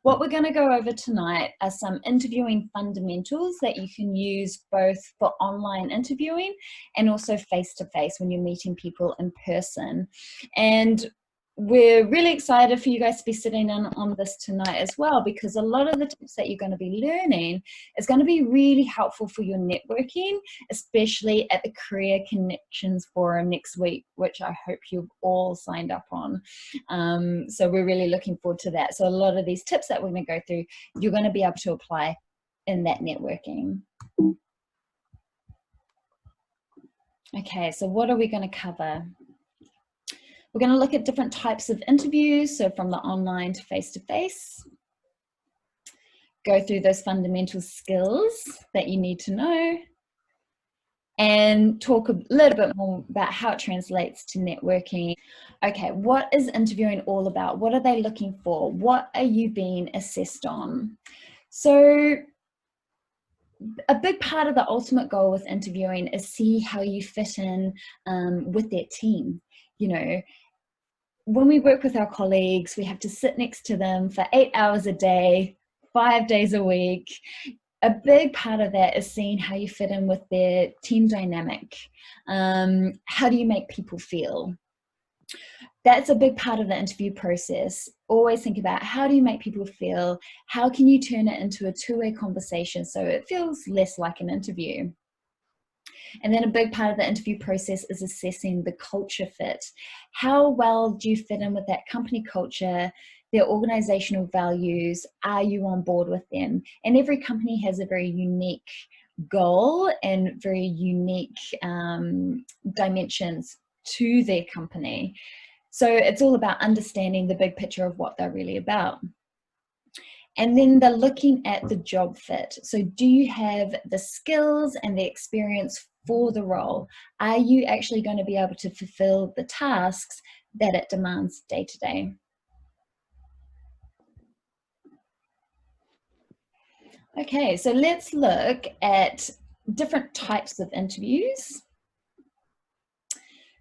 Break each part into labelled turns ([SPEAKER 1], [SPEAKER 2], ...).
[SPEAKER 1] What we're going to go over tonight are some interviewing fundamentals that you can use both for online interviewing and also face-to-face when you're meeting people in person. And we're really excited for you guys to be sitting in on this tonight as well, because a lot of the tips that you're going to be learning is going to be really helpful for your networking, especially at the Career Connections Forum next week, which I hope you've all signed up on. So we're really looking forward to that. So a lot of these tips that we're going to go through, you're going to be able to apply in that networking. Okay, so what are we going to cover? We're going to look at different types of interviews, so from the online to face-to-face. Go through those fundamental skills that you need to know, and talk a little bit more about how it translates to networking. Okay, what is interviewing all about? What are they looking for? What are you being assessed on? So a big part of the ultimate goal with interviewing is see how you fit in with their team. You know, when we work with our colleagues, we have to sit next to them for 8 hours a day, 5 days a week. A big part of that is seeing how you fit in with their team dynamic. How do you make people feel? That's a big part of the interview process. Always think about, how do you make people feel? How can you turn it into a two-way conversation so it feels less like an interview? And then a big part of the interview process is assessing the culture fit. How well do you fit in with that company culture, their organizational values? Are you on board with them? And every company has a very unique goal and very unique dimensions to their company. So it's all about understanding the big picture of what they're really about. And then they're looking at the job fit. So do you have the skills and the experience for the role? Are you actually going to be able to fulfill the tasks that it demands day to day? Okay, so let's look at different types of interviews.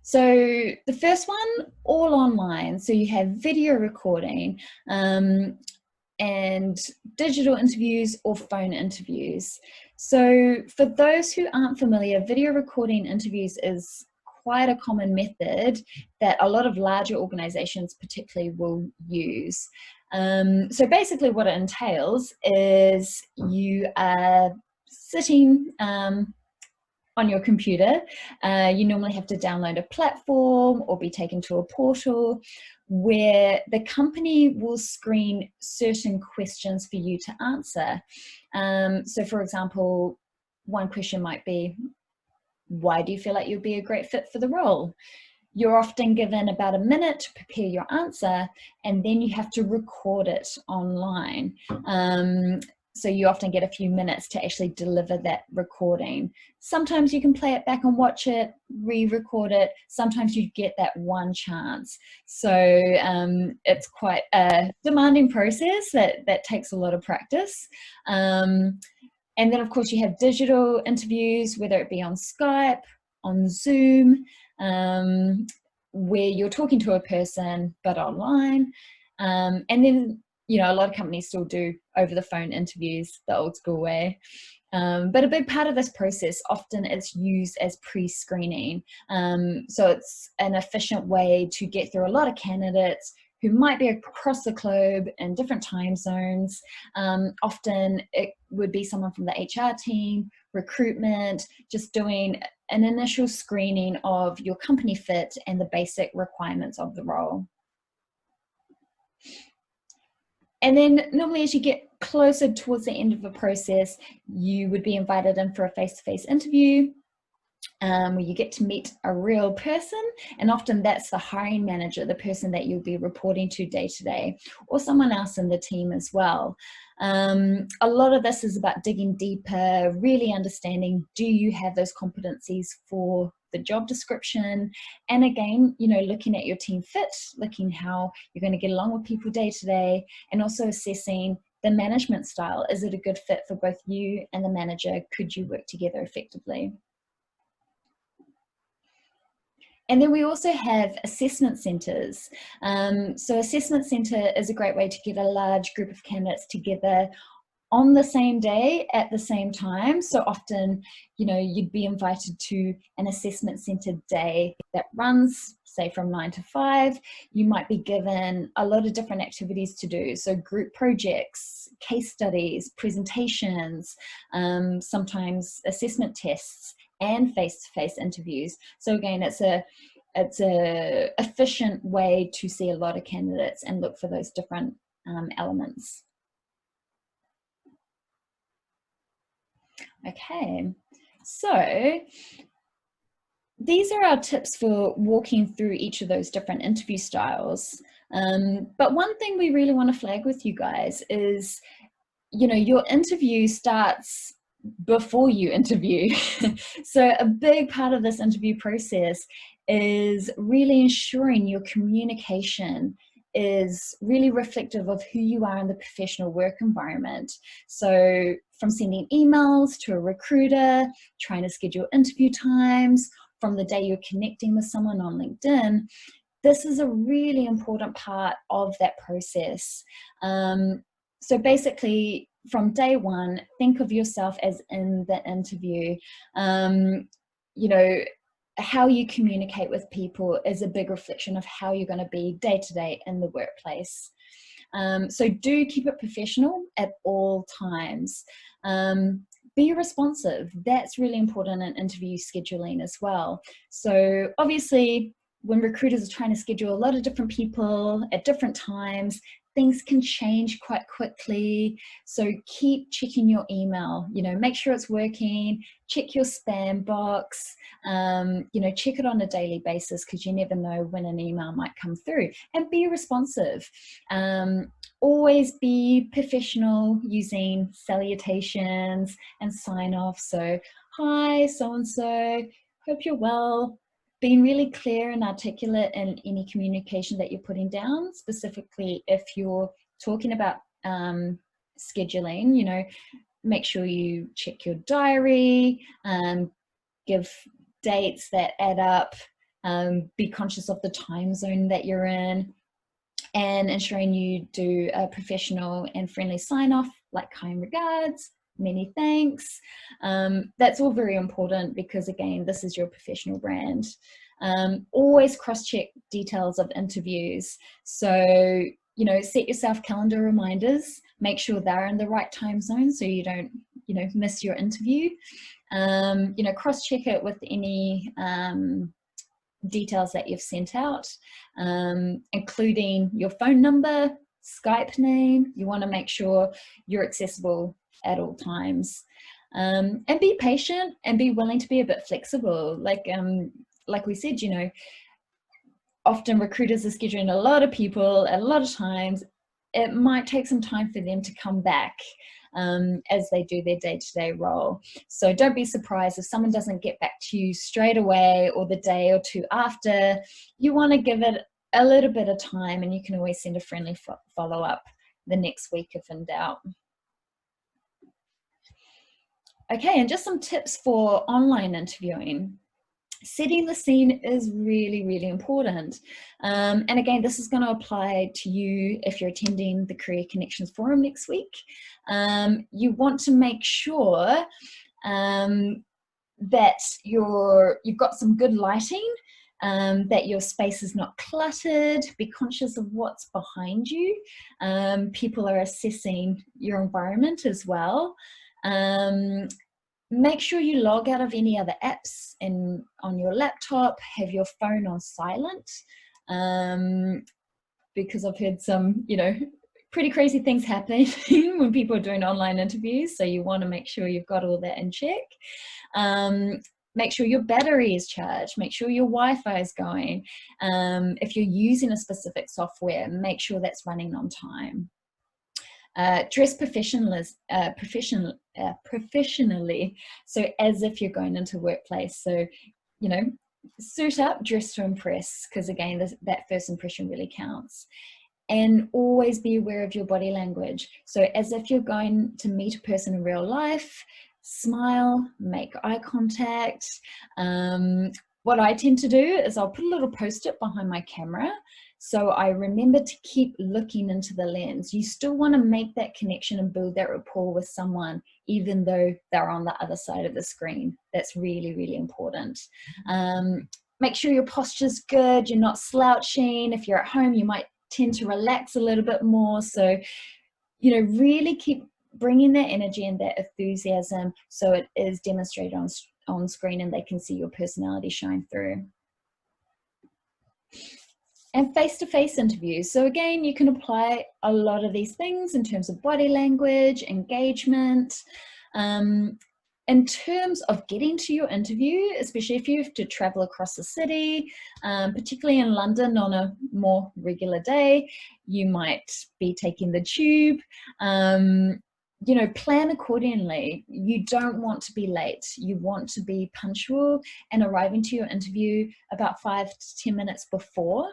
[SPEAKER 1] So the first one, all online. So you have video recording, and digital interviews or phone interviews. So for those who aren't familiar, video recording interviews is quite a common method that a lot of larger organizations particularly will use. So basically what it entails is you are sitting on your computer. You normally have to download a platform or be taken to a portal where the company will screen certain questions for you to answer. So for example, one question might be, why do you feel like you'd be a great fit for the role? You're often given about a minute to prepare your answer, and then you have to record it online. So you often get a few minutes to actually deliver that recording. Sometimes you can play it back and watch it, re-record it. Sometimes you get that one chance. So it's quite a demanding process that takes a lot of practice. And then of course you have digital interviews, whether it be on Skype, on Zoom, where you're talking to a person but online. And then, you know, a lot of companies still do over the phone interviews the old school way. But a big part of this process often is used as pre-screening. So it's an efficient way to get through a lot of candidates who might be across the globe in different time zones. Often it would be someone from the HR team, recruitment, just doing an initial screening of your company fit and the basic requirements of the role. And then normally as you get closer towards the end of the process, you would be invited in for a face-to-face interview where you get to meet a real person, and often that's the hiring manager, the person that you'll be reporting to day to day, or someone else in the team as well. A lot of this is about digging deeper, really understanding, do you have those competencies for the job description? And again, you know, looking at your team fit, looking how you're going to get along with people day to day, and also assessing the management style. Is it a good fit for both you and the manager? Could you work together effectively? And then we also have assessment centres. So assessment centre is a great way to get a large group of candidates together on the same day at the same time. So often, you know, you'd be invited to an assessment centre day that runs, say, from 9 to 5. You might be given a lot of different activities to do. So group projects, case studies, presentations, sometimes assessment tests and face-to-face interviews. So again, it's a efficient way to see a lot of candidates and look for those different elements. Okay, so these are our tips for walking through each of those different interview styles. But one thing we really want to flag with you guys is, you know, your interview starts before you interview. So a big part of this interview process is really ensuring your communication is really reflective of who you are in the professional work environment. So from sending emails to a recruiter, trying to schedule interview times, from the day you're connecting with someone on LinkedIn, this is a really important part of that process. So basically, from day one, think of yourself as in the interview. You know, how you communicate with people is a big reflection of how you're going to be day to day in the workplace. So do keep it professional at all times. Be responsive. That's really important in interview scheduling as well. So obviously, when recruiters are trying to schedule a lot of different people at different times, things can change quite quickly. So keep checking your email, you know, make sure it's working, check your spam box, you know, check it on a daily basis, because you never know when an email might come through, and be responsive. Always be professional using salutations and sign off. So, hi, so-and-so, hope you're well. Being really clear and articulate in any communication that you're putting down, specifically if you're talking about scheduling, you know, make sure you check your diary, give dates that add up, be conscious of the time zone that you're in, and ensuring you do a professional and friendly sign off, like kind regards, many thanks. That's all very important, because again, this is your professional brand. Always cross-check details of interviews. So, you know, set yourself calendar reminders, make sure they're in the right time zone so you don't, you know, miss your interview. You know, cross-check it with any details that you've sent out, including your phone number, Skype name. You want to make sure you're accessible at all times, and be patient and be willing to be a bit flexible. Like we said, you know, often recruiters are scheduling a lot of people at a lot of times. It might take some time for them to come back as they do their day-to-day role. So don't be surprised if someone doesn't get back to you straight away or the day or two after. You want to give it a little bit of time, and you can always send a friendly follow-up the next week if in doubt. Okay, and just some tips for online interviewing. Setting the scene is really, really important. And again, this is going to apply to you if you're attending the Career Connections Forum next week. You want to make sure that you've got some good lighting, that your space is not cluttered. Be conscious of what's behind you. People are assessing your environment as well. Make sure you log out of any other apps on your laptop. Have your phone on silent, because I've heard some, you know, pretty crazy things happening when people are doing online interviews. So you want to make sure you've got all that in check. Make sure your battery is charged. Make sure your Wi-Fi is going. If you're using a specific software, make sure that's running on time. Dress professionally, so as if you're going into workplace. So, you know, suit up, dress to impress, because again, that first impression really counts. And always be aware of your body language. So as if you're going to meet a person in real life, smile, make eye contact, what I tend to do is I'll put a little post-it behind my camera so I remember to keep looking into the lens. You still want to make that connection and build that rapport with someone even though they're on the other side of the screen. That's really, really important. Make sure your posture's good, you're not slouching. If you're at home, you might tend to relax a little bit more. So, you know, really keep bringing that energy and that enthusiasm so it is demonstrated on screen and they can see your personality shine through. And face-to-face interviews. So again, you can apply a lot of these things in terms of body language, engagement. In terms of getting to your interview, especially if you have to travel across the city, particularly in London on a more regular day, you might be taking the tube. You know, plan accordingly. You don't want to be late. You want to be punctual and arriving to your interview about 5 to 10 minutes before.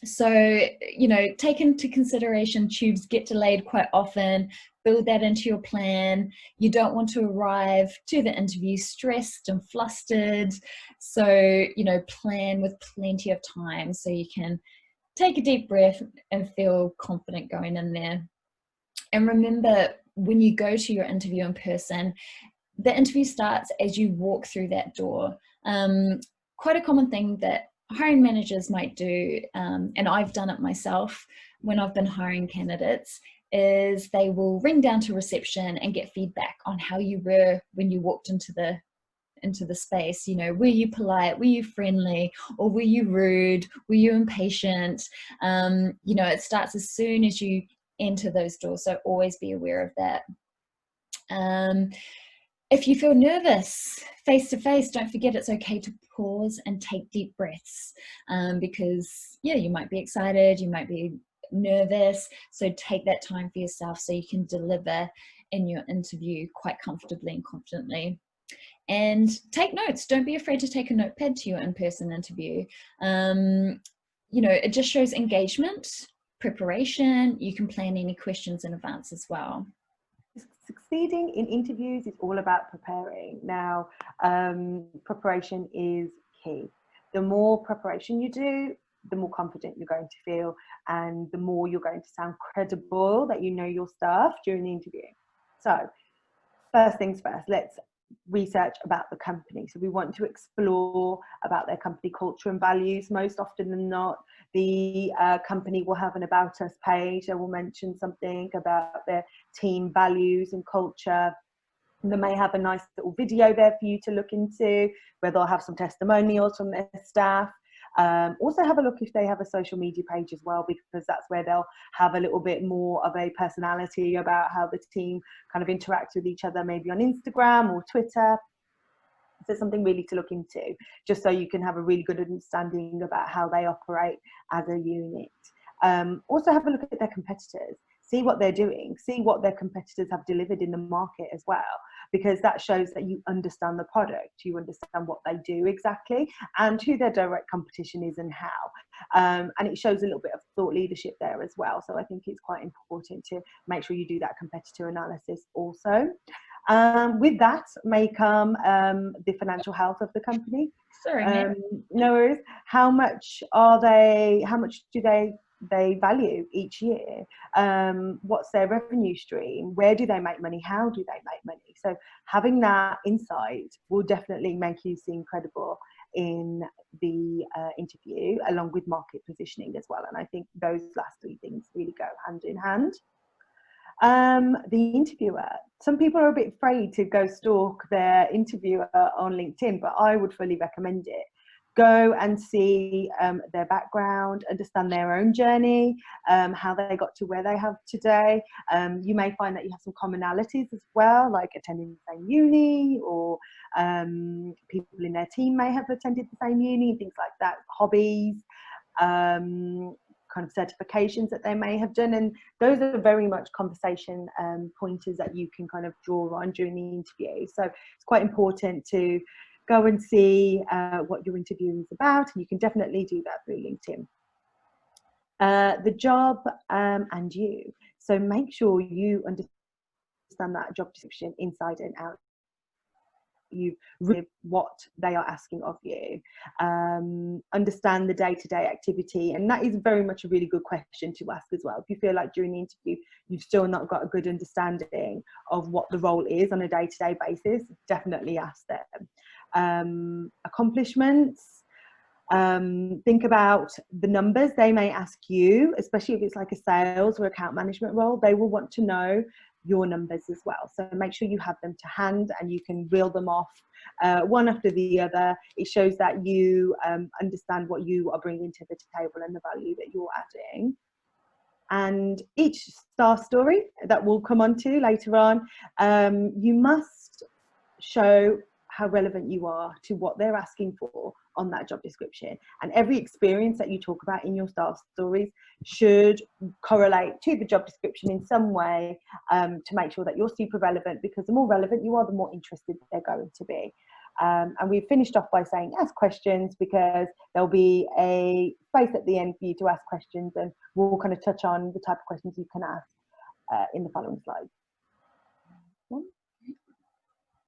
[SPEAKER 1] So, you know, take into consideration tubes get delayed quite often. Build that into your plan. You don't want to arrive to the interview stressed and flustered. So, you know, plan with plenty of time so you can take a deep breath and feel confident going in there. And remember, when you go to your interview in person, the interview starts as you walk through that door. Quite a common thing that hiring managers might do, and I've done it myself when I've been hiring candidates, is they will ring down to reception and get feedback on how you were when you walked into the space. You know, were you polite, were you friendly, or were you rude, were you impatient? You know, it starts as soon as you enter those doors, so always be aware of that. If you feel nervous face to face, don't forget it's okay to pause and take deep breaths, because yeah, you might be excited, you might be nervous, so take that time for yourself so you can deliver in your interview quite comfortably and confidently. And take notes. Don't be afraid to take a notepad to your in-person interview. You know, it just shows engagement, preparation. You can plan any questions in advance as well.
[SPEAKER 2] Succeeding in interviews is all about preparing. Now, preparation is key. The more preparation you do, the more confident you're going to feel, and the more you're going to sound credible that you know your stuff during the interview. So, first things first, let's research about the company. So we want to explore about their company culture and values. Most often than not, the company will have an about us page. They will mention something about their team values and culture. And they may have a nice little video there for you to look into, where they'll have some testimonials from their staff. Also have a look if they have a social media page as well, because that's where they'll have a little bit more of a personality about how the team kind of interact with each other, maybe on Instagram or Twitter. So something really to look into, just so you can have a really good understanding about how they operate as a unit. Also have a look at their competitors. See what they're doing, see what their competitors have delivered in the market as well, because that shows that you understand the product, you understand what they do exactly, and who their direct competition is and how. And it shows a little bit of thought leadership there as well. So I think it's quite important to make sure you do that competitor analysis also. With that may come the financial health of the company.
[SPEAKER 1] Sorry,
[SPEAKER 2] no worries. How much do they value each year? What's their revenue stream? Where do they make money? How do they make money? So having that insight will definitely make you seem credible in the interview, along with market positioning as well. And I think those last three things really go hand in hand. The interviewer. Some people are a bit afraid to go stalk their interviewer on LinkedIn, but I would fully recommend it. Go and see their background, understand their own journey, how they got to where they have today. You may find that you have some commonalities as well, like attending the same uni, or people in their team may have attended the same uni, things like that, hobbies, kind of certifications that they may have done. And those are very much conversation pointers that you can kind of draw on during the interview. So it's quite important to go and see what your interview is about, and you can definitely do that through LinkedIn. The job and you. So make sure you understand that job description inside and out. you've read what they are asking of you, understand the day-to-day activity. And that is very much a really good question to ask as well. If you feel like during the interview you've still not got a good understanding of what the role is on a day-to-day basis, definitely ask them. Accomplishments, think about the numbers they may ask you, especially if it's like a sales or account management role. They will want to know your numbers as well, so make sure you have them to hand and you can reel them off one after the other. It shows that you understand what you are bringing to the table and the value that you're adding. And each star story that we'll come on to later on, you must show how relevant you are to what they're asking for on that job description. And every experience that you talk about in your star stories should correlate to the job description in some way, to make sure that you're super relevant, because the more relevant you are, the more interested they're going to be. And we've finished off by saying ask questions, because there'll be a space at the end for you to ask questions, and we'll kind of touch on the type of questions you can ask in the following slides.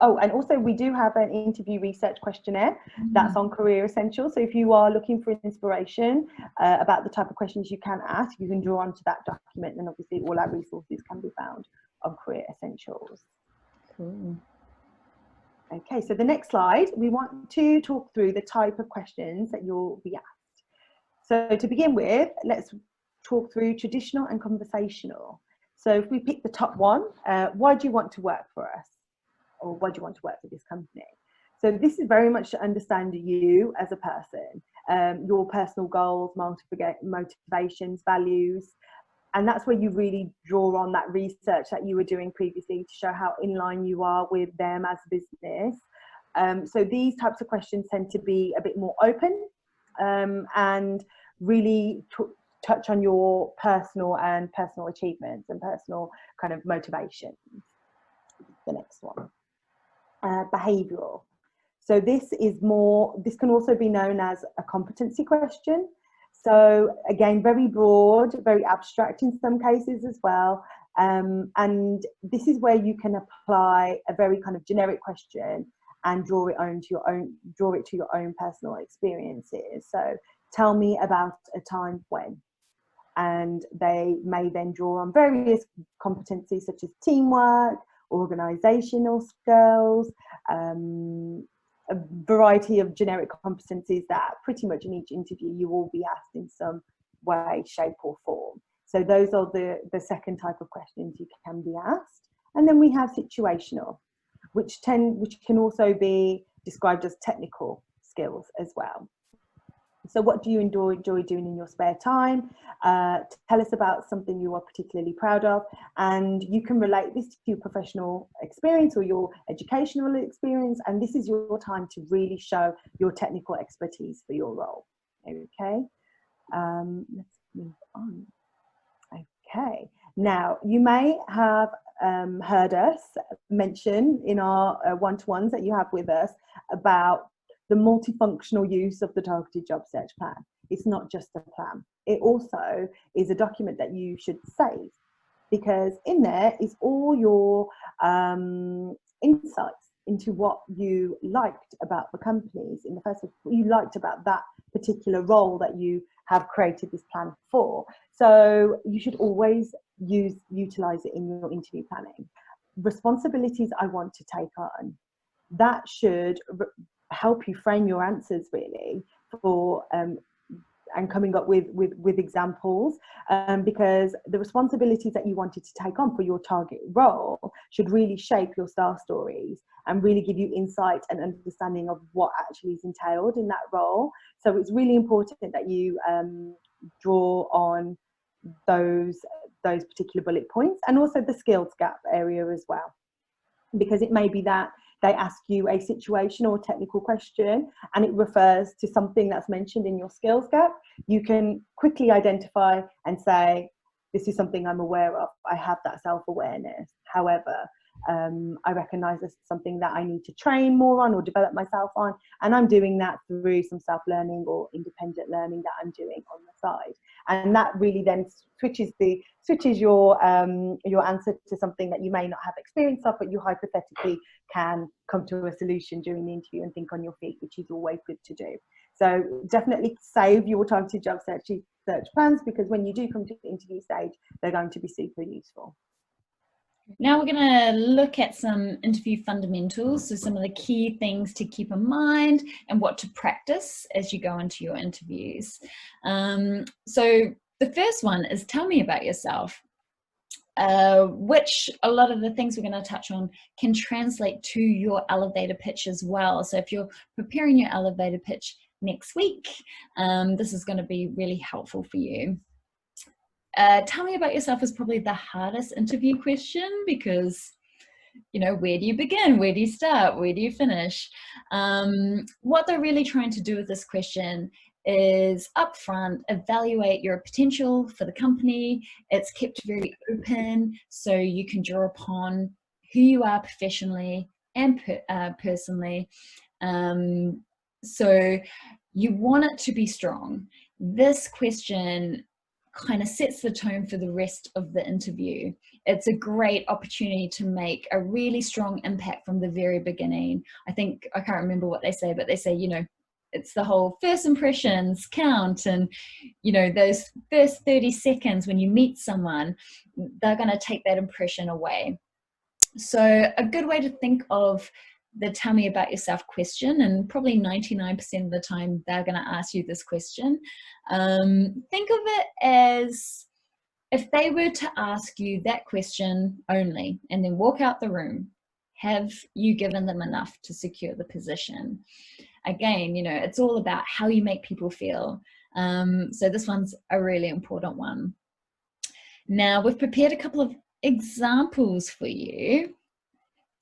[SPEAKER 2] Oh, and also we do have an interview research questionnaire that's on Career Essentials. So if you are looking for inspiration about the type of questions you can ask, you can draw onto that document, and obviously all our resources can be found on Career Essentials.
[SPEAKER 1] Cool.
[SPEAKER 2] Okay, so the next slide, we want to talk through the type of questions that you'll be asked. So to begin with, let's talk through traditional and conversational. So if we pick the top one, why do you want to work for us? Or why do you want to work for this company? So this is very much to understand you as a person, your personal goals, motivations, values. And that's where you really draw on that research that you were doing previously to show how in line you are with them as a business. So these types of questions tend to be a bit more open, and really touch on your personal achievements and personal kind of motivations. The next one. Behavioural. So this can also be known as a competency question. So again, very broad, very abstract in some cases as well. And this is where you can apply a very kind of generic question and draw it to your own personal experiences. So tell me about a time when. And they may then draw on various competencies such as teamwork, organizational skills, a variety of generic competencies that pretty much in each interview you will be asked in some way, shape or form. So those are the second type of questions you can be asked. And then we have situational, which can also be described as technical skills as well. So what do you enjoy doing in your spare time? Tell us about something you are particularly proud of, and you can relate this to your professional experience or your educational experience, and this is your time to really show your technical expertise for your role. Okay, let's move on. Okay, now you may have heard us mention in our one-to-ones that you have with us about the multifunctional use of the targeted job search plan. It's not just a plan. It also is a document that you should save, because in there is all your insights into what you liked about the companies in the first place, what you liked about that particular role that you have created this plan for. So you should always utilize it in your interview planning. Responsibilities I want to take on. That should help you frame your answers really for and coming up with examples, because the responsibilities that you wanted to take on for your target role should really shape your star stories and really give you insight and understanding of what actually is entailed in that role. So it's really important that you draw on those particular bullet points, and also the skills gap area as well, because it may be that they ask you a situation or technical question and it refers to something that's mentioned in your skills gap. You can quickly identify and say, this is something I'm aware of. I have that self-awareness. However, I recognize this is something that I need to train more on or develop myself on. And I'm doing that through some self-learning or independent learning that I'm doing on the side. and that really then switches your answer to something that you may not have experience of, but you hypothetically can come to a solution during the interview and think on your feet, which is always good to do. So definitely save your targeted job search plans, because when you do come to the interview stage, they're going to be super useful.
[SPEAKER 1] Now we're going to look at some interview fundamentals, so some of the key things to keep in mind and what to practice as you go into your interviews. So the first one is tell me about yourself, which a lot of the things we're going to touch on can translate to your elevator pitch as well. So if you're preparing your elevator pitch next week, this is going to be really helpful for you. Tell me about yourself is probably the hardest interview question, because where do you begin, where do you start, where do you finish? What they're really trying to do with this question is upfront evaluate your potential for the company. It's kept very open, so you can draw upon who you are professionally and personally. So you want it to be strong. This question kind of sets the tone for the rest of the interview. It's a great opportunity to make a really strong impact from the very beginning. I think, I can't remember what they say, but they say, it's the whole first impressions count, and those first 30 seconds when you meet someone, they're going to take that impression away. So a good way to think of the tell me about yourself question, and probably 99% of the time they're going to ask you this question, think of it as if they were to ask you that question only and then walk out the room, have you given them enough to secure the position? Again, it's all about how you make people feel. So this one's a really important one. Now, we've prepared a couple of examples for you.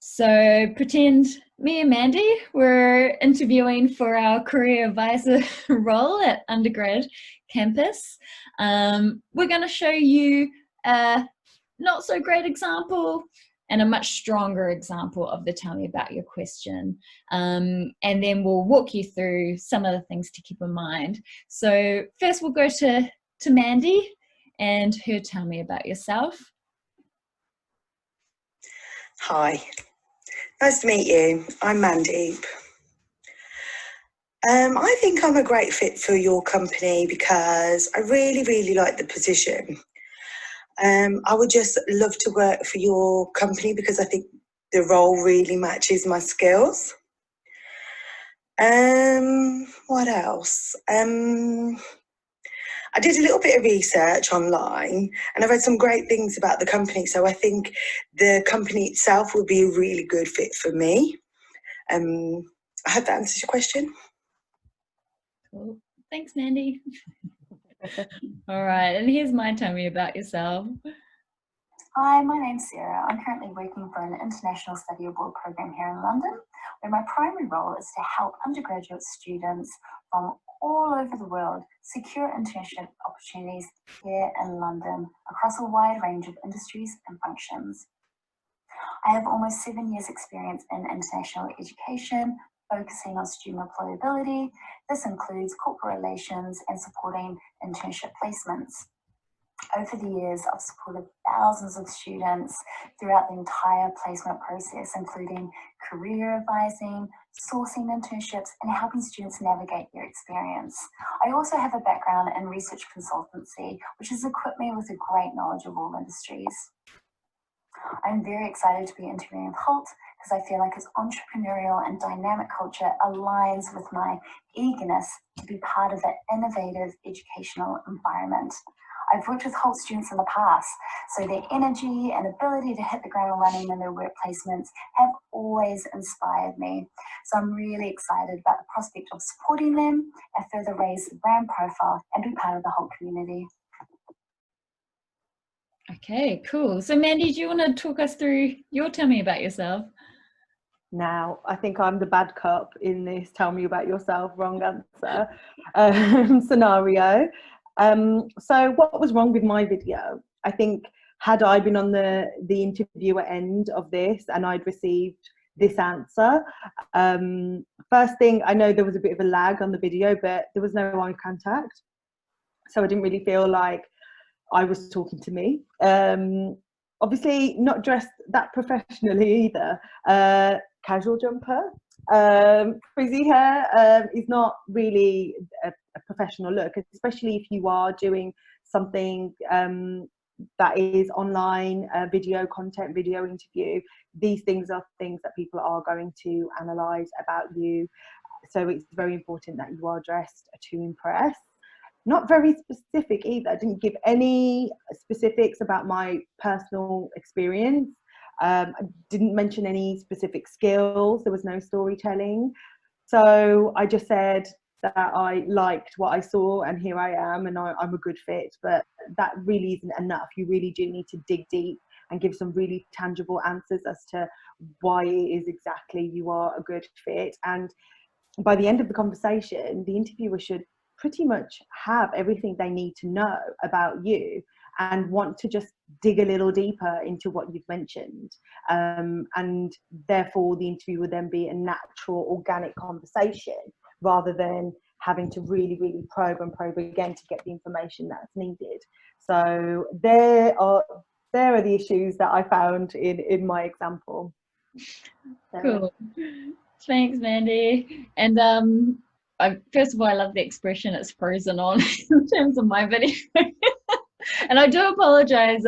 [SPEAKER 1] So pretend me and Mandy were interviewing for our career advisor role at undergrad campus. We're going to show you a not so great example and a much stronger example of the tell me about your question. And then we'll walk you through some of the things to keep in mind. So first we'll go to Mandy and her tell me about yourself.
[SPEAKER 3] Hi, nice to meet you. I'm Mandy. I think I'm a great fit for your company because I really, really like the position. I would just love to work for your company because I think the role really matches my skills. What else? I did a little bit of research online and I read some great things about the company. So I think the company itself would be a really good fit for me. I hope that answers your question.
[SPEAKER 1] Cool. Thanks, Mandy. All right, and here's my tell me about yourself.
[SPEAKER 4] Hi, my name's Sarah. I'm currently working for an international study abroad program here in London, where my primary role is to help undergraduate students from all over the world secure internship opportunities here in London across a wide range of industries and functions. I have almost 7 years experience in international education, focusing on student employability. This includes corporate relations and supporting internship placements. Over the years, I've supported thousands of students throughout the entire placement process, including career advising, sourcing internships, and helping students navigate their experience. I also have a background in research consultancy, which has equipped me with a great knowledge of all industries. I'm very excited to be interviewing with Hult because I feel like its entrepreneurial and dynamic culture aligns with my eagerness to be part of an innovative educational environment. I've worked with Hult students in the past, so their energy and ability to hit the ground running in their work placements have always inspired me. So I'm really excited about the prospect of supporting them and further raise the brand profile and be part of the Hult community.
[SPEAKER 1] Okay, cool. So Mandy, do you want to talk us through your tell me about yourself?
[SPEAKER 2] Now, I think I'm the bad cop in this tell me about yourself, wrong answer scenario. So what was wrong with my video? I think had I been on the interviewer end of this and I'd received this answer, first thing, I know there was a bit of a lag on the video, but there was no eye contact. So I didn't really feel like I was talking to me. Obviously not dressed that professionally either. Casual jumper, frizzy hair is not really a professional look, especially if you are doing something that is online, video content, video interview. These things are things that people are going to analyze about you. So it's very important that you are dressed to impress. Not very specific either. I didn't give any specifics about my personal experience. I didn't mention any specific skills. There was no storytelling. So I just said that I liked what I saw and here I am and I'm a good fit. But that really isn't enough. You really do need to dig deep and give some really tangible answers as to why it is exactly you are a good fit. And by the end of the conversation, the interviewer should pretty much have everything they need to know about you and want to just dig a little deeper into what you've mentioned. And therefore the interview would then be a natural, organic conversation rather than having to really, really probe again to get the information that's needed. So there are the issues that I found in my example.
[SPEAKER 1] Cool. Thanks, Mandy. And first of all, I love the expression "it's frozen on" in terms of my video. And I do apologize.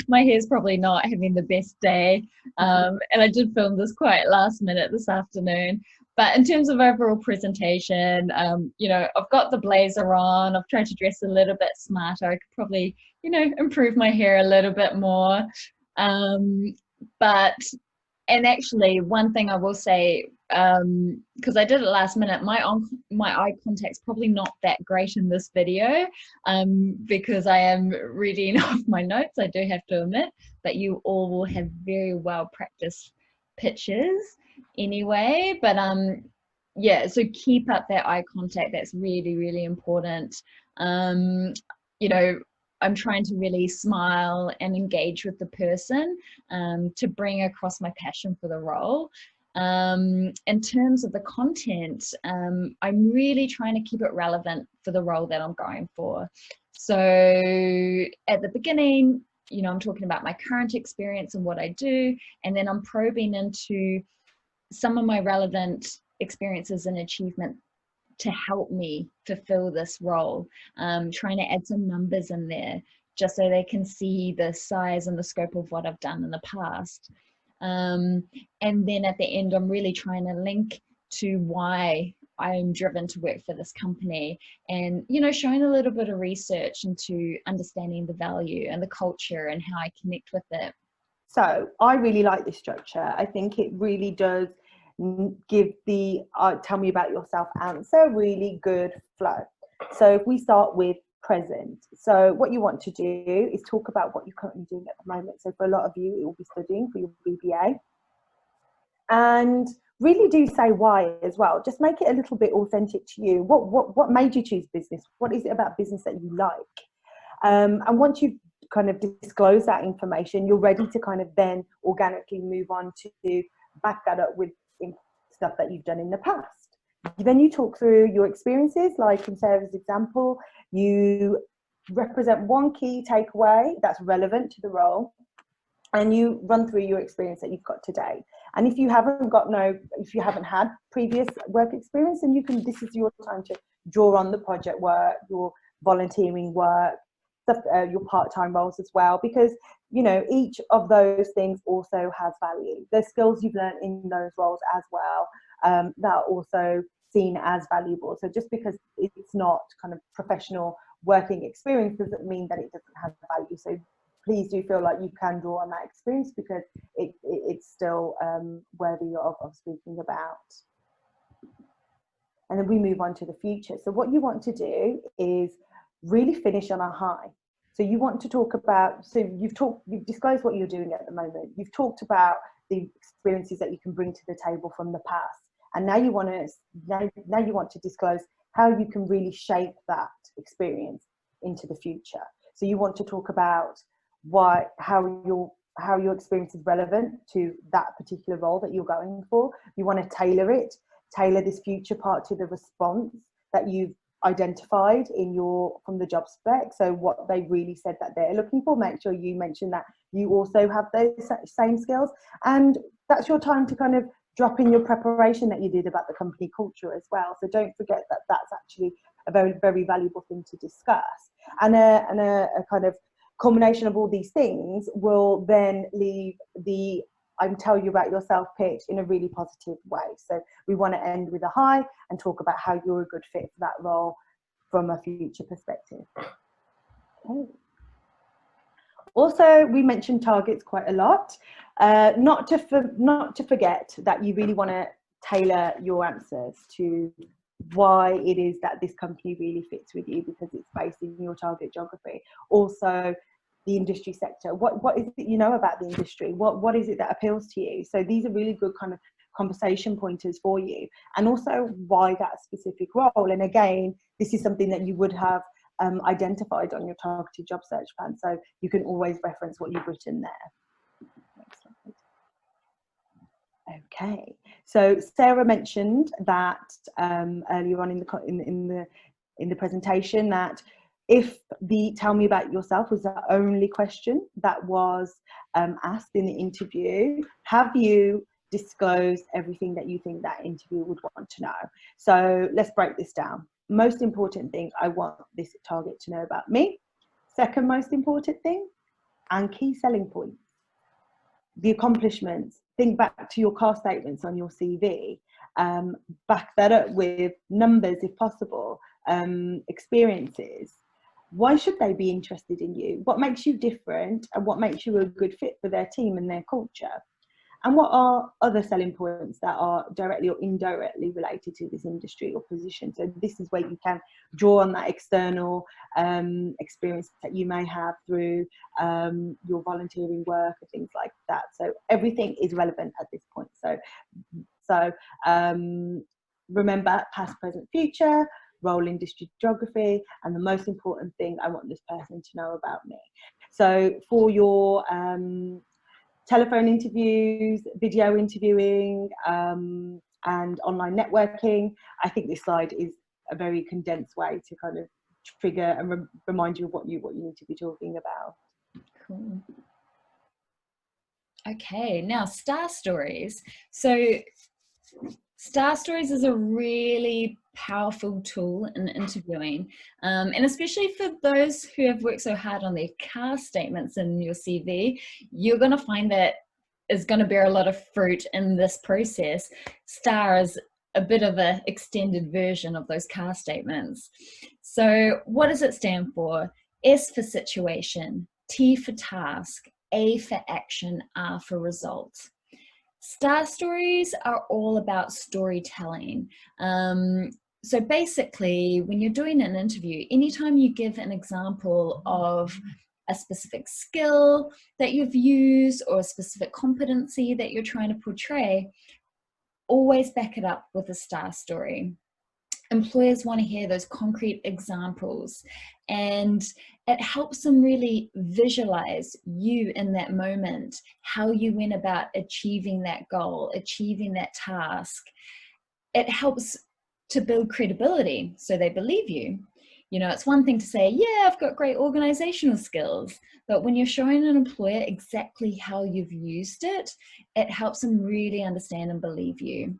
[SPEAKER 1] My hair's probably not having the best day, and I did film this quite last minute this afternoon. But in terms of overall presentation, you know, I've got the blazer on. I've tried to dress a little bit smarter. I could probably, you know, improve my hair a little bit more. And actually, one thing I will say, because I did it last minute, my eye contact's probably not that great in this video, because I am reading off my notes, I do have to admit, but you all will have very well practiced pictures anyway. But yeah, so keep up that eye contact. That's really, really important. You know, I'm trying to really smile and engage with the person to bring across my passion for the role. In terms of the content, I'm really trying to keep it relevant for the role that I'm going for. So at the beginning, you know, I'm talking about my current experience and what I do, and then I'm probing into some of my relevant experiences and achievement to help me fulfill this role, trying to add some numbers in there just so they can see the size and the scope of what I've done in the past. And then at the end, I'm really trying to link to why I'm driven to work for this company, and, you know, showing a little bit of research into understanding the value and the culture and how I connect with it.
[SPEAKER 2] So I really like this structure. I think it really does give the tell me about yourself answer really good flow. So if we start with present, so what you want to do is talk about what you're currently doing at the moment. So for a lot of you, it will be studying for your BBA, and really do say why as well. Just make it a little bit authentic to you. What made you choose business? What is it about business that you like? And once you've kind of disclose that information, you're ready to kind of then organically move on to back that up with stuff that you've done in the past. Then you talk through your experiences, like in Sarah's example, you represent one key takeaway that's relevant to the role, and you run through your experience that you've got today. And if you haven't had previous work experience, then this is your time to draw on the project work, your volunteering work, your part-time roles as well, because, you know, each of those things also has value. The skills you've learned in those roles as well, that are also seen as valuable. So just because it's not kind of professional working experience doesn't mean that it doesn't have value. So please do feel like you can draw on that experience, because it's still worthy of speaking about. And then we move on to the future. So what you want to do is really finish on a high. So you want to talk about, so you've disclosed what you're doing at the moment. You've talked about the experiences that you can bring to the table from the past. And now you want to disclose how you can really shape that experience into the future. So you want to talk about how your experience is relevant to that particular role that you're going for. You want to tailor this future part to the response that you've identified from the job spec, so what they really said that they're looking for. Make sure you mention that you also have those same skills, and that's your time to kind of drop in your preparation that you did about the company culture as well. So don't forget that that's actually a very, very valuable thing to discuss, and a kind of combination of all these things will then leave the I'm tell you about yourself pitch in a really positive way. So we want to end with a high and talk about how you're a good fit for that role from a future perspective. Okay. Also, we mentioned targets quite a lot. Not to forget that you really want to tailor your answers to why it is that this company really fits with you, because it's based in your target geography. Also, the industry sector. What is it you know about the industry? What is it that appeals to you? So these are really good kind of conversation pointers for you, and also why that specific role. And again, this is something that you would have identified on your targeted job search plan, so you can always reference what you've written there. Next slide. Okay, so Sarah mentioned that earlier on in the presentation, that if the tell me about yourself was the only question that was asked in the interview, have you disclosed everything that you think that interviewer would want to know? So let's break this down. Most important thing, I want this target to know about me. Second most important thing, and key selling points. The accomplishments, think back to your car statements on your CV, back that up with numbers if possible, experiences. Why should they be interested in you? What makes you different, and what makes you a good fit for their team and their culture? And what are other selling points that are directly or indirectly related to this industry or position? So this is where you can draw on that external experience that you may have through your volunteering work and things like that. So everything is relevant at this point. So remember, past, present, future, role, industry, geography, and the most important thing, I want this person to know about me. So for your telephone interviews, video interviewing, and online networking, I think this slide is a very condensed way to kind of trigger and remind you of what you need to be talking about.
[SPEAKER 1] Cool. Okay, now star stories. So star stories is a really powerful tool in interviewing, and especially for those who have worked so hard on their car statements in your CV, you're going to find that is going to bear a lot of fruit in this process. Star is a bit of an extended version of those car statements. So what does it stand for? S for situation, T for task, A for action, R for result. Star stories are all about storytelling. So basically, when you're doing an interview, anytime you give an example of a specific skill that you've used or a specific competency that you're trying to portray, always back it up with a star story. Employers want to hear those concrete examples, and it helps them really visualize you in that moment, how you went about achieving that goal, achieving that task. It helps to build credibility so they believe you. You know, it's one thing to say, yeah, I've got great organizational skills, but when you're showing an employer exactly how you've used it, it helps them really understand and believe you.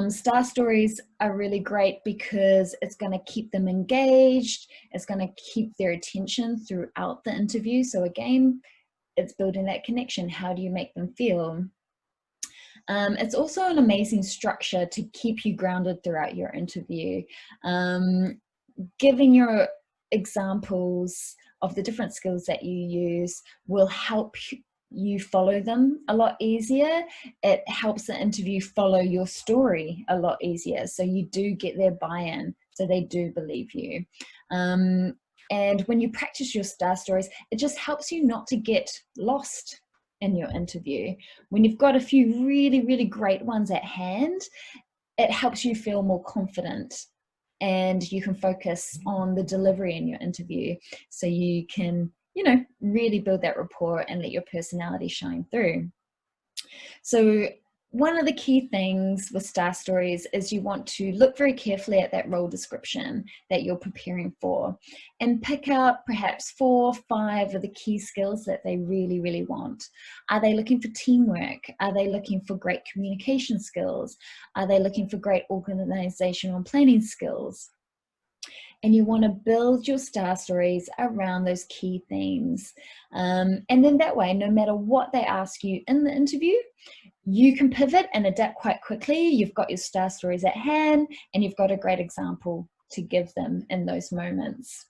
[SPEAKER 1] Star stories are really great because it's going to keep them engaged. It's going to keep their attention throughout the interview. So again, it's building that connection. How do you make them feel? It's also an amazing structure to keep you grounded throughout your interview. Giving your examples of the different skills that you use will help you follow them a lot easier. It helps the interview follow your story a lot easier, so you do get their buy-in, so they do believe you. And when you practice your star stories, it just helps you not to get lost in your interview. When you've got a few really, really great ones at hand, it helps you feel more confident, and you can focus on the delivery in your interview, so you can, you know, really build that rapport and let your personality shine through. So one of the key things with star stories is you want to look very carefully at that role description that you're preparing for and pick out perhaps 4 or 5 of the key skills that they really, really want. Are they looking for teamwork? Are they looking for great communication skills? Are they looking for great organizational and planning skills? And you want to build your star stories around those key themes. And then that way, no matter what they ask you in the interview, you can pivot and adapt quite quickly. You've got your star stories at hand and you've got a great example to give them in those moments.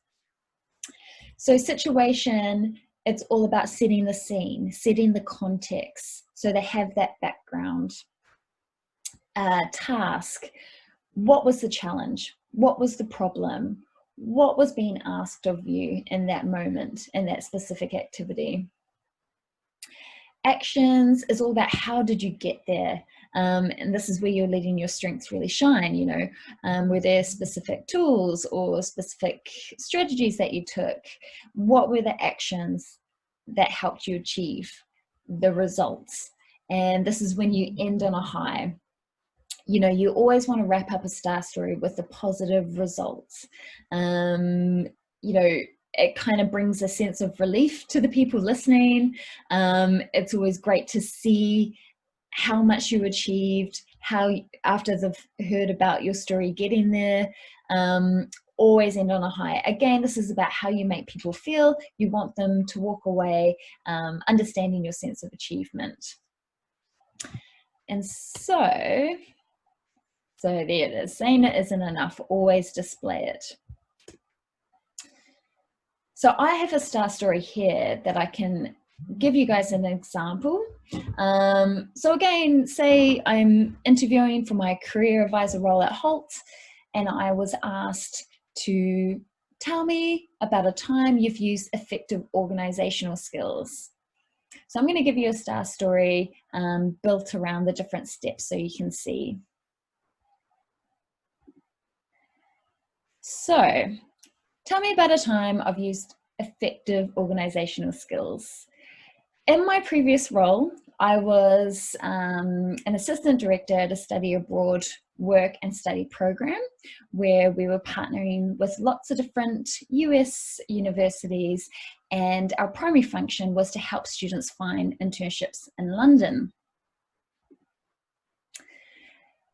[SPEAKER 1] So situation, it's all about setting the scene, setting the context, so they have that background. Task, what was the challenge? What was the problem? What was being asked of you in that moment, in that specific activity? Actions is all about how did you get there? And this is where you're letting your strengths really shine, you know, were there specific tools or specific strategies that you took? What were the actions that helped you achieve the results? And this is when you end on a high. You know, you always want to wrap up a star story with the positive results. You know, it kind of brings a sense of relief to the people listening. It's always great to see how much you achieved, how after they've heard about your story getting there. Always end on a high. Again, this is about how you make people feel. You want them to walk away understanding your sense of achievement. And so there it is. Saying it isn't enough, always display it. So I have a star story here that I can give you guys an example. So again, say I'm interviewing for my career advisor role at Hult, and I was asked to tell me about a time you've used effective organizational skills. So I'm going to give you a star story built around the different steps so you can see. So, tell me about a time I've used effective organizational skills. In my previous role, I was an assistant director at a study abroad work and study program where we were partnering with lots of different US universities, and our primary function was to help students find internships in London.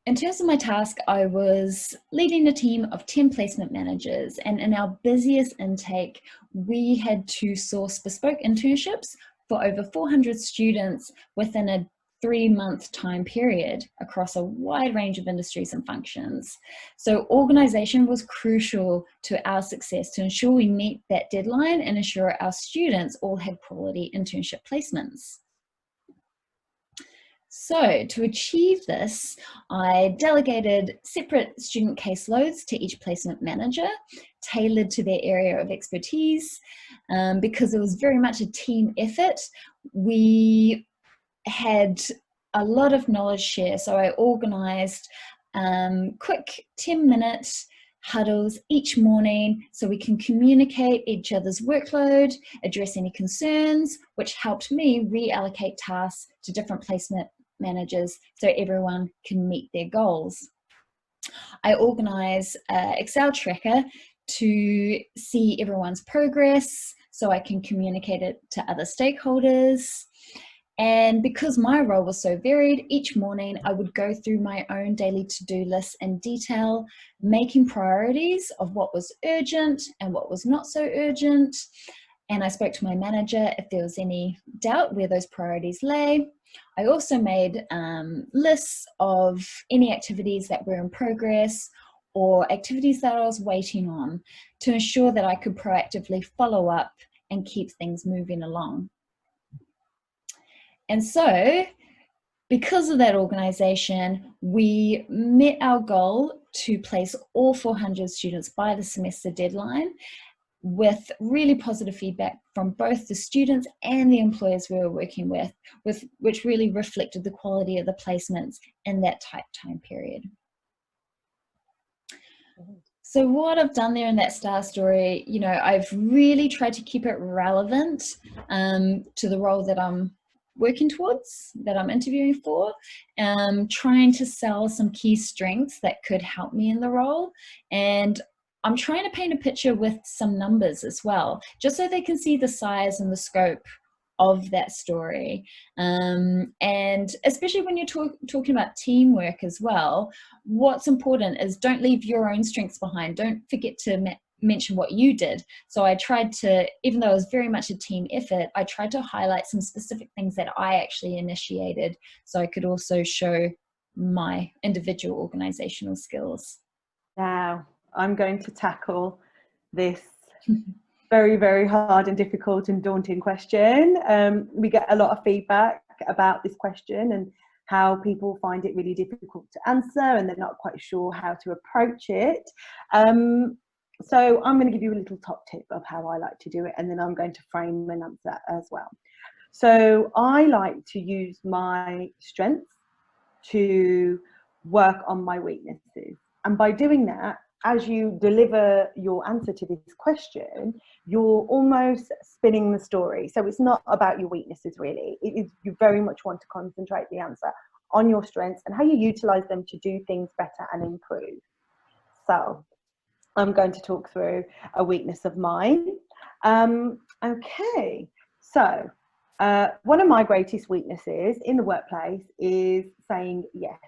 [SPEAKER 1] In terms of my task, I was leading a team of 10 placement managers, and in our busiest intake, we had to source bespoke internships for over 400 students within a 3-month time period across a wide range of industries and functions. So organisation was crucial to our success to ensure we meet that deadline and ensure our students all had quality internship placements. So to achieve this, I delegated separate student caseloads to each placement manager, tailored to their area of expertise. Because it was very much a team effort, we had a lot of knowledge share. So I organised quick 10-minute huddles each morning so we can communicate each other's workload, address any concerns, which helped me reallocate tasks to different placement managers so everyone can meet their goals. I organise an Excel tracker to see everyone's progress so I can communicate it to other stakeholders. And because my role was so varied, each morning I would go through my own daily to-do list in detail, making priorities of what was urgent and what was not so urgent. And I spoke to my manager if there was any doubt where those priorities lay. I also made lists of any activities that were in progress or activities that I was waiting on to ensure that I could proactively follow up and keep things moving along. And so, because of that organisation, we met our goal to place all 400 students by the semester deadline, with really positive feedback from both the students and the employers we were working with which really reflected the quality of the placements in that tight time period. So what I've done there in that star story, you know, I've really tried to keep it relevant to the role that I'm working towards, that I'm interviewing for, trying to sell some key strengths that could help me in the role. And I'm trying to paint a picture with some numbers as well, just so they can see the size and the scope of that story. And especially when you're talking about teamwork as well, what's important is don't leave your own strengths behind. Don't forget to mention what you did. So I tried to, even though it was very much a team effort, I tried to highlight some specific things that I actually initiated, so I could also show my individual organizational skills.
[SPEAKER 2] Now, I'm going to tackle this very, very hard and difficult and daunting question. We get a lot of feedback about this question and how people find it really difficult to answer and they're not quite sure how to approach it. So I'm going to give you a little top tip of how I like to do it, and then I'm going to frame an answer as well. So I like to use my strengths to work on my weaknesses. And by doing that, as you deliver your answer to this question, you're almost spinning the story. So it's not about your weaknesses, really. It is, you very much want to concentrate the answer on your strengths and how you utilize them to do things better and improve. So I'm going to talk through a weakness of mine. Okay, so one of my greatest weaknesses in the workplace is saying yes.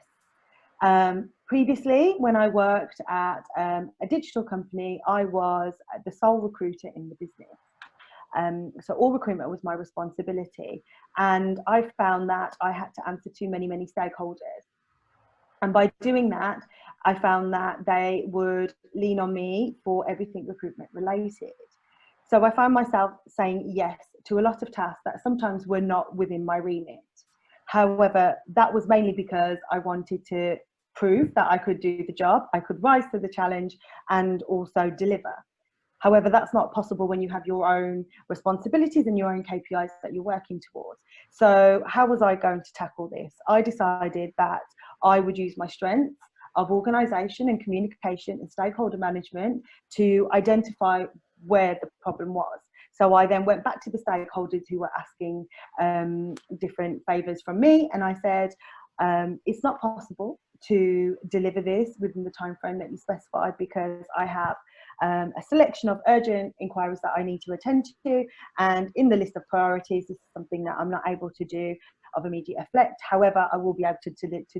[SPEAKER 2] Previously, when I worked at a digital company, I was the sole recruiter in the business. So all recruitment was my responsibility. And I found that I had to answer to many, many stakeholders. And by doing that, I found that they would lean on me for everything recruitment related. So I found myself saying yes to a lot of tasks that sometimes were not within my remit. However, that was mainly because I wanted to prove that I could do the job, I could rise to the challenge and also deliver. However, that's not possible when you have your own responsibilities and your own KPIs that you're working towards. So how was I going to tackle this? I decided that I would use my strengths of organisation and communication and stakeholder management to identify where the problem was. So I then went back to the stakeholders who were asking different favours from me, and I said, it's not possible to deliver this within the time frame that you specified because I have a selection of urgent inquiries that I need to attend to, and in the list of priorities, this is something that I'm not able to do of immediate effect. However, I will be able to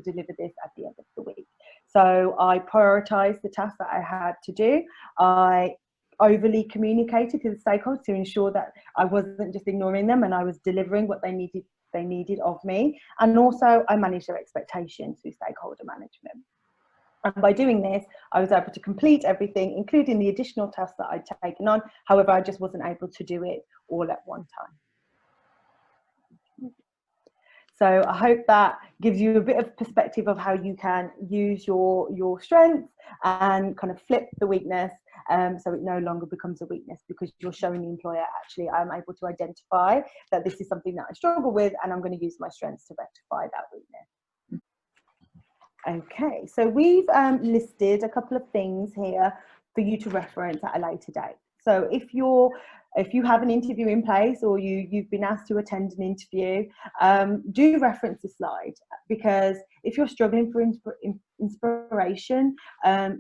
[SPEAKER 2] deliver this at the end of the week. So I prioritised the tasks that I had to do. I overly communicated to the stakeholders to ensure that I wasn't just ignoring them and I was delivering what they needed of me. And also I managed their expectations through stakeholder management. And by doing this, I was able to complete everything, including the additional tasks that I'd taken on. However, I just wasn't able to do it all at one time. So I hope that gives you a bit of perspective of how you can use your strengths and kind of flip the weakness, so it no longer becomes a weakness, because you're showing the employer, actually, I'm able to identify that this is something that I struggle with and I'm going to use my strengths to rectify that weakness. Okay, so we've listed a couple of things here for you to reference at a later date. So if you have an interview in place or you've been asked to attend an interview, do reference the slide, because if you're struggling for inspiration,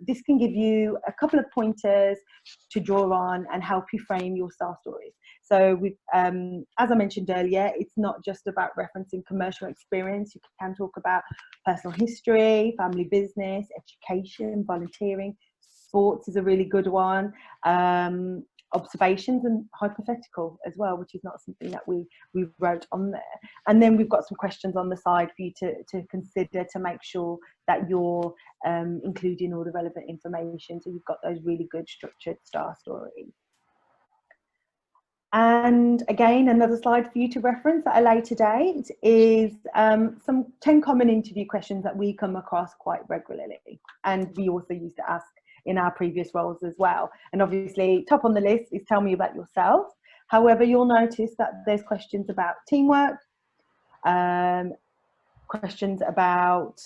[SPEAKER 2] this can give you a couple of pointers to draw on and help you frame your star stories. So as I mentioned earlier, it's not just about referencing commercial experience. You can talk about personal history, family business, education, volunteering. Sports is a really good one. Observations and hypothetical as well, which is not something that we wrote on there. And then we've got some questions on the side for you to consider to make sure that you're including all the relevant information, so you've got those really good structured star stories. And again, another slide for you to reference at a later date is some 10 common interview questions that we come across quite regularly, and we also used to ask in our previous roles as well. And obviously top on the list is tell me about yourself. However, you'll notice that there's questions about teamwork, questions about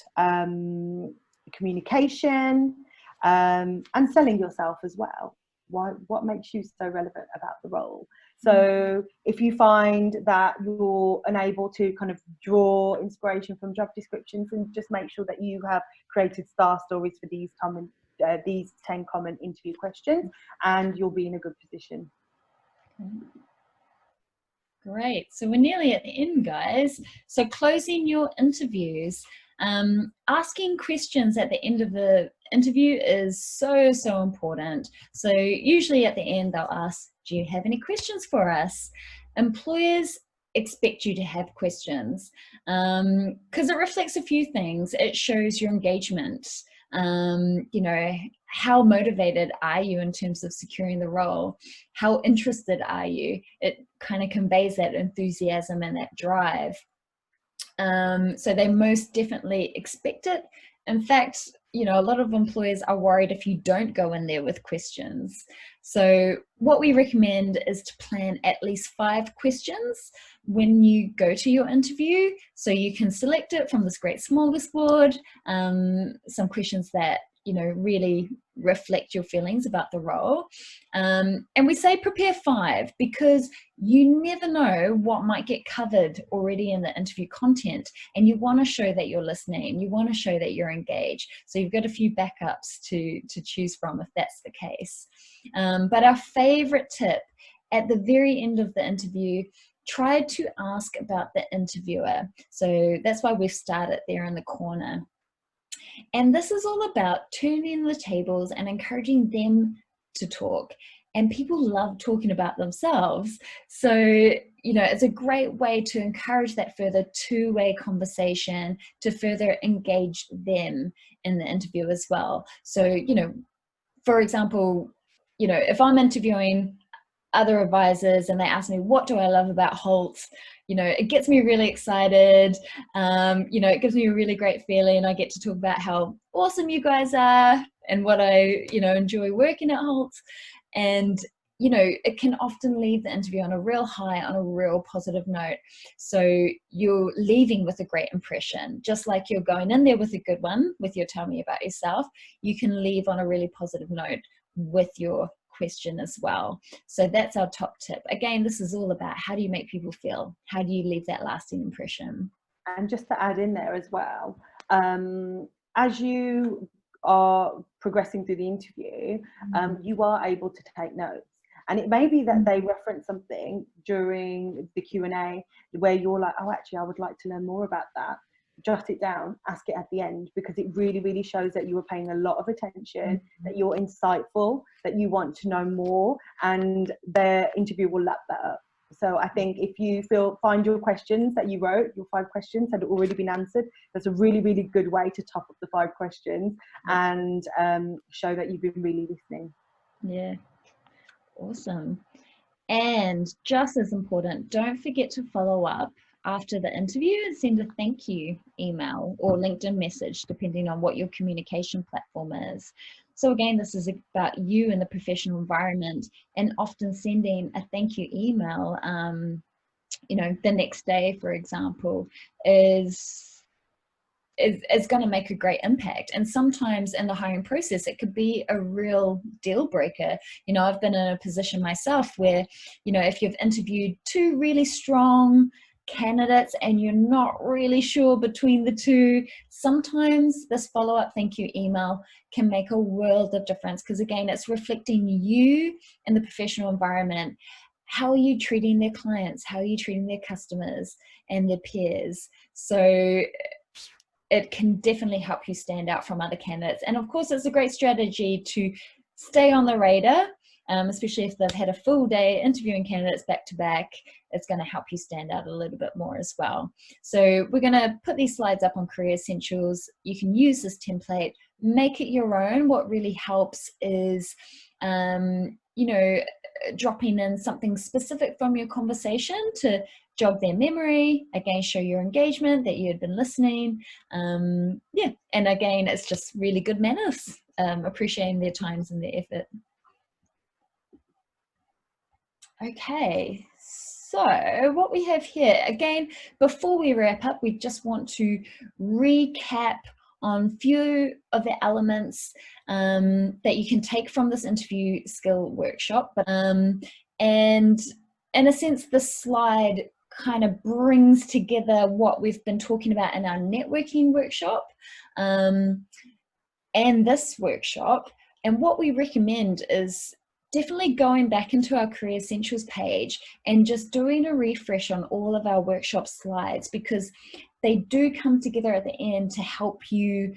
[SPEAKER 2] communication, and selling yourself as well. what makes you so relevant about the role? So if you find that you're unable to kind of draw inspiration from job descriptions, and just make sure that you have created star stories for these 10 common interview questions, and you'll be in a good position.
[SPEAKER 1] Great. So we're nearly at the end, guys. So closing your interviews. Asking questions at the end of the interview is so important. So usually at the end they'll ask, do you have any questions for us? Employers expect you to have questions because it reflects a few things. It shows your engagement. You know, how motivated are you in terms of securing the role? How interested are you? It kind of conveys that enthusiasm and that drive. So they most definitely expect it. In fact, you know, a lot of employers are worried if you don't go in there with questions. So what we recommend is to plan at least 5 questions when you go to your interview. So you can select it from this great smorgasbord, some questions that, you know, really reflect your feelings about the role. And we say prepare 5 because you never know what might get covered already in the interview content, and you want to show that you're listening, you want to show that you're engaged. So you've got a few backups to choose from if that's the case. But our favorite tip at the very end of the interview, try to ask about the interviewer. So that's why we've started there in the corner. And this is all about turning the tables and encouraging them to talk. And people love talking about themselves. So, you know, it's a great way to encourage that further two-way conversation, to further engage them in the interview as well. So, you know, for example, you know, if I'm interviewing other advisors and they ask me, what do I love about Hult? You know, it gets me really excited. You know, it gives me a really great feeling. I get to talk about how awesome you guys are and what I, you know, enjoy working at Hult. And, you know, it can often leave the interview on a real high, on a real positive note. So you're leaving with a great impression. Just like you're going in there with a good one, with your tell me about yourself, you can leave on a really positive note with your question as well. So that's our top tip. Again, this is all about how do you make people feel? How do you leave that lasting impression?
[SPEAKER 2] And just to add in there as well, as you are progressing through the interview, you are able to take notes. And it may be that they reference something during the Q&A where you're like, oh, actually, I would like to learn more about that. Jot it down, ask it at the end, because it really shows that you were paying a lot of attention, that you're insightful, that you want to know more, and their interview will lap that up. So I think if you find your questions that you wrote, your 5 questions had already been answered, that's a really good way to top up the 5 questions and show that you've been really listening.
[SPEAKER 1] Yeah, awesome. And just as important, don't forget to follow up after the interview and send a thank you email or LinkedIn message, depending on what your communication platform is. So again, this is about you in the professional environment, and often sending a thank you email, you know, the next day, for example, is going to make a great impact. And sometimes in the hiring process, it could be a real deal breaker. You know, I've been in a position myself where, you know, if you've interviewed 2 really strong candidates and you're not really sure between the 2, sometimes this follow-up thank you email can make a world of difference, because again, it's reflecting you in the professional environment. How are you treating their clients? How are you treating their customers and their peers? So it can definitely help you stand out from other candidates. And of course, it's a great strategy to stay on the radar, especially if they've had a full day interviewing candidates back to back. It's going to help you stand out a little bit more as well. So we're going to put these slides up on Career Essentials. You can use this template, make it your own. What really helps is, you know, dropping in something specific from your conversation to jog their memory, again, show your engagement, that you had been listening. Yeah, and again, it's just really good manners, appreciating their times and their effort. Okay, so what we have here, again, before we wrap up, we just want to recap on a few of the elements that you can take from this interview skill workshop. And in a sense, this slide kind of brings together what we've been talking about in our networking workshop and this workshop. And what we recommend is definitely going back into our Career Essentials page and just doing a refresh on all of our workshop slides, because they do come together at the end to help you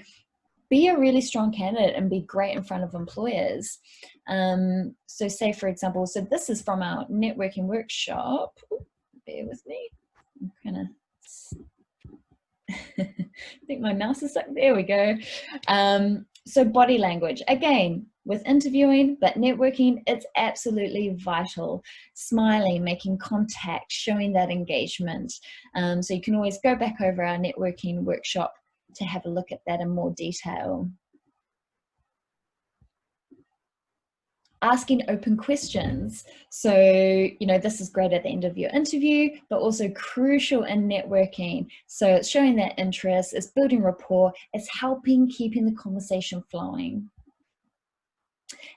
[SPEAKER 1] be a really strong candidate and be great in front of employers. So say, for example, so this is from our networking workshop. Ooh, bear with me. I'm kind of I think my mouse is stuck. There we go. So body language, again, with interviewing, but networking, it's absolutely vital. Smiling, making contact, showing that engagement. So you can always go back over our networking workshop to have a look at that in more detail. Asking open questions. So, you know, this is great at the end of your interview, but also crucial in networking. So it's showing that interest, it's building rapport, it's helping keeping the conversation flowing.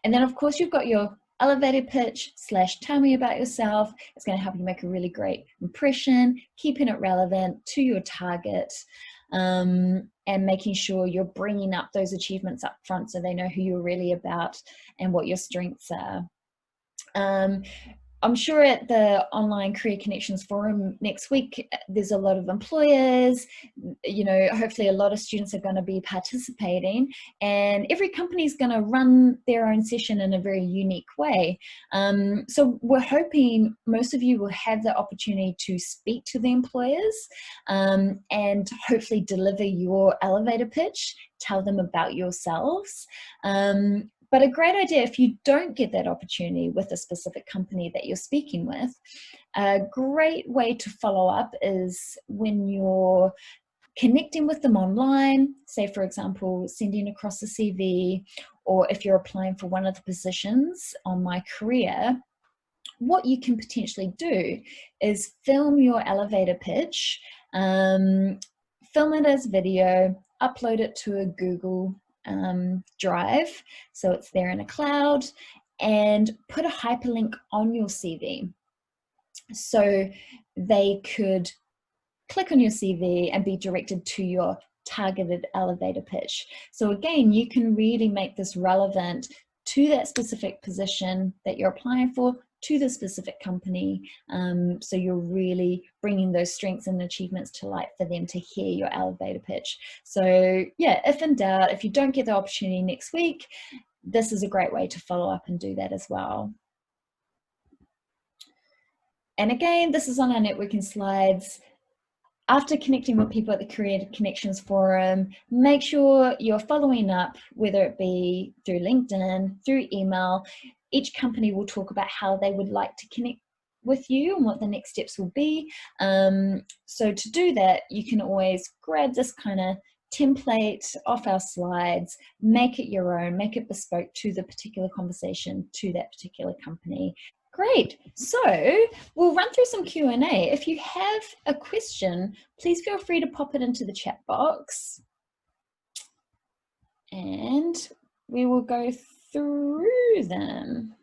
[SPEAKER 1] And then of course you've got your elevator pitch / tell me about yourself. It's going to help you make a really great impression, keeping it relevant to your target. And making sure you're bringing up those achievements up front so they know who you're really about and what your strengths are. I'm sure at the online Career Connections Forum next week, there's a lot of employers, you know, hopefully a lot of students are going to be participating, and every company is going to run their own session in a very unique way. So we're hoping most of you will have the opportunity to speak to the employers and hopefully deliver your elevator pitch, tell them about yourselves. But a great idea, if you don't get that opportunity with a specific company that you're speaking with, a great way to follow up is when you're connecting with them online, say for example, sending across a CV, or if you're applying for one of the positions on My Career, what you can potentially do is film your elevator pitch, film it as video, upload it to a Google Drive, so it's there in a cloud, and put a hyperlink on your CV so they could click on your CV and be directed to your targeted elevator pitch. So again, you can really make this relevant to that specific position that you're applying for, to the specific company. So you're really bringing those strengths and achievements to light for them to hear your elevator pitch. So yeah, if in doubt, if you don't get the opportunity next week, this is a great way to follow up and do that as well. And again, this is on our networking slides. After connecting with people at the Career Connections Forum, make sure you're following up, whether it be through LinkedIn, through email. Each company will talk about how they would like to connect with you and what the next steps will be. So to do that, you can always grab this kind of template off our slides, make it your own, make it bespoke to the particular conversation, to that particular company. Great. So we'll run through some Q&A. If you have a question, please feel free to pop it into the chat box. And we will go through them.